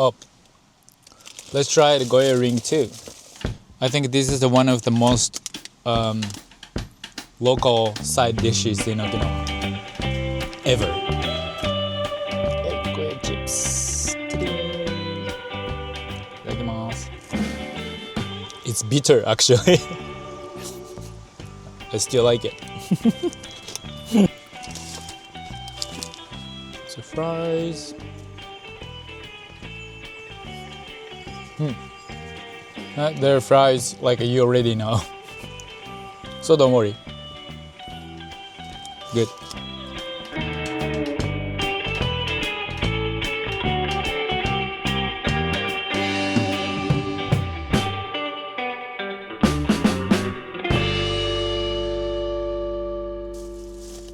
Oh, let's try the goya ring too. I think this is one of the most local side dishes in Okinawa ever. Goya chips. It's bitter actually. I still like it. So fries. They're fries like you already know. So don't worry.